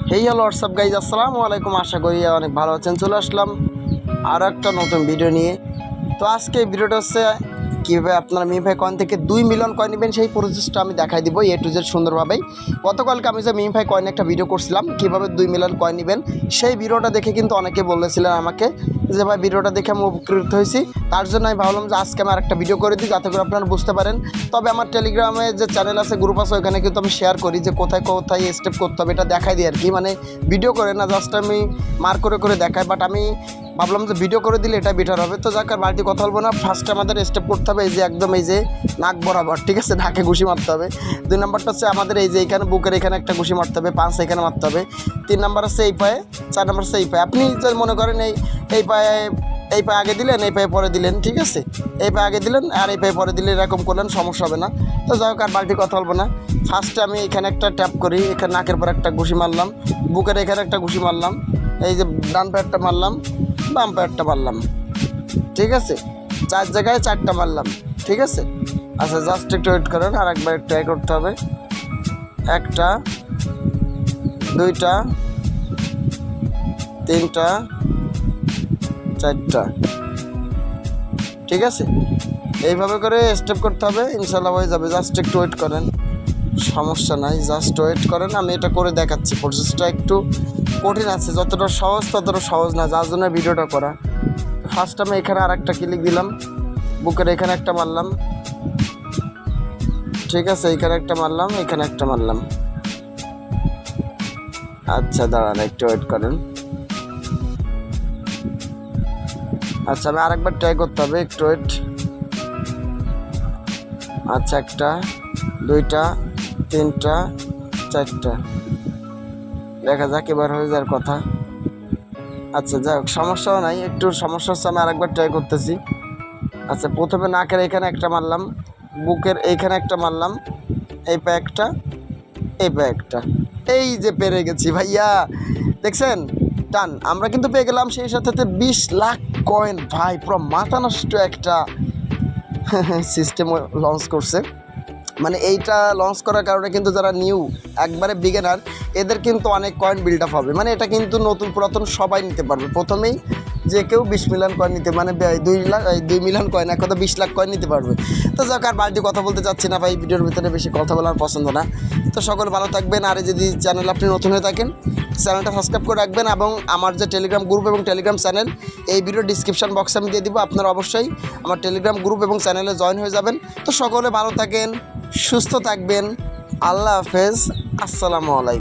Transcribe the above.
Hello WhatsApp guys, আসসালামু আলাইকুম। আশা করি অনেক ভালো আছেন। চলে আসলাম আর একটা নতুন ভিডিও নিয়ে। তো আজকে এই ভিডিওটা হচ্ছে কীভাবে আপনারা মিমিফাই কয়েন থেকে 2 মিলিয়ন কয়েন নেবেন, সেই প্রসেসটা আমি দেখাই দিব এ টু জেড সুন্দরভাবেই। গতকালকে আমি যে মিমিফাই কয়েন একটা ভিডিও করছিলাম কীভাবে 2 মিলিয়ন কয়েন নেবেন, সেই ভিডিওটা দেখে কিন্তু অনেকে বলেছিলেন আমাকে যে ভাই ভিডিওটা দেখে আমি উপকৃত হয়েছি। তার জন্য আমি ভাবলাম যে আজকে আমার একটা ভিডিও করে দিই যাতে করে আপনারা বুঝতে পারেন। তবে আমার টেলিগ্রামে যে চ্যানেল আছে, গ্রুপ আছে, ওখানে কিন্তু আমি শেয়ার করি যে কোথায় কোথায় স্টেপ করতে হবে, এটা দেখাই দিই আর কি। মানে ভিডিও করে না, জাস্ট আমি মার্ক করে করে দেখাই। বাট আমি ভাবলাম যে ভিডিও করে দিলে এটা বেটার হবে। তো যাক আর বাড়তি কথা বলবো না, ফার্স্টে আমাদের স্টেপ করতে হবে এই যে একদম এই যে নাক বরাবর, ঠিক আছে, নাকে ঘুষি মারতে হবে। 2 নম্বরটা হচ্ছে আমাদের এই যে এখানে বুকের এখানে একটা ঘুষি মারতে হবে, 5 এখানে মারতে হবে। 3 নম্বর হচ্ছে এই পায়ে, 4 নম্বর হচ্ছে এই পায়ে। আপনি যে মনে করেন এই পায়ে আগে দিলেন, এই পায়ে পরে দিলেন, ঠিক আছে, এই পায়ে আগে দিলেন আর এই পায়ে পরে দিলে এরকম করলেন, সমস্যা হবে না। তো যাই হোক আর বাড়তি কথা বলবো না, ফার্স্টে আমি এখানে একটা ট্যাপ করি, এখানে নাকের পর একটা ঘুষি মারলাম, বুকের এখানে একটা ঘুষি মারলাম, এই যে ডান পায়েরটা মারলাম, বাম পায়েরটা মারলাম, ঠিক আছে, 4 জায়গায় 4টা মারলাম, ঠিক আছে। আচ্ছা জাস্ট একটু ওয়েট করেন, আর একবার ট্রাই করতে হবে। 1টা 2টা 3টা 4টা, ঠিক আছে। এইভাবে করে স্টেপ করতে হবে, ইনশাল্লাহ হয়ে যাবে। জাস্ট একটু ওয়েট করেন, সমস্যা নাই, জাস্ট ওয়েট করেন। আমি এটা করে দেখাচ্ছি, প্রসেসটা একটু কঠিন আছে, যতটা সহজ ততটা সহজ না, যার জন্য ভিডিওটা করা। ফার্স্ট আমি এখানে আর একটা ক্লিক দিলাম, বুকের এখানে একটা মারলাম, ঠিক আছে, এখানে একটা মারলাম, এখানে একটা মারলাম। আচ্ছা দাঁড়ান, একটু ওয়েট করেন। আচ্ছা আমি আরেকবার ট্রাই করতে হবে, একটু ওয়েট। আচ্ছা 1টা 2টা 3টা 4টা, দেখা যাক এবার হয়ে যাওয়ার কথা। আচ্ছা যাই হোক, সমস্যাও নাই, একটু সমস্যা হচ্ছে, আমি আরেকবার ট্রাই করতেছি। আচ্ছা প্রথমে নাকের এখানে একটা মারলাম, বুকের এইখানে একটা মারলাম, এই পায়ে একটা, এই পায়ে একটা, এই যে পেরে গেছি ভাইয়া, দেখছেন টান। আমরা কিন্তু পেয়ে গেলাম সেই সাথে 20 লাখ কয়েন। ভাই পুরো মাথা নষ্ট একটা সিস্টেম লঞ্চ করছে। মানে এইটা লঞ্চ করার কারণে কিন্তু যারা নিউ একবারে বিগিনার, এদের কিন্তু অনেক কয়েন বিল্ড আপ হবে। মানে এটা কিন্তু নতুন পুরাতন সবাই নিতে পারবে। প্রথমেই যে কেউ 20 মিলিয়ন কয়েন নিতে, মানে 2 মিলিয়ন কয়েন, এক কথা 20 লাখ কয়েন নিতে পারবে। তো যাক আর বাড়তি কথা বলতে চাচ্ছি না ভাই, ভিডিওর ভিতরে বেশি কথা বলার পছন্দ না। তো সকল ভালো থাকবেন, আর যদি চ্যানেল আপনি নতুন হয়ে থাকেন চ্যানেলটা সাবস্ক্রাইব করে রাখবেন, এবং আমার যে টেলিগ্রাম গ্রুপ এবং টেলিগ্রাম চ্যানেল, এই ভিডিওর ডিসক্রিপশন বক্সে আমি দিয়ে দিব, আপনারা অবশ্যই আমার টেলিগ্রাম গ্রুপ এবং চ্যানেলে জয়েন হয়ে যাবেন। তো সকলে ভালো থাকেন, সুস্থ থাকবেন, আল্লাহ হাফেজ, আসসালামু আলাইকুম।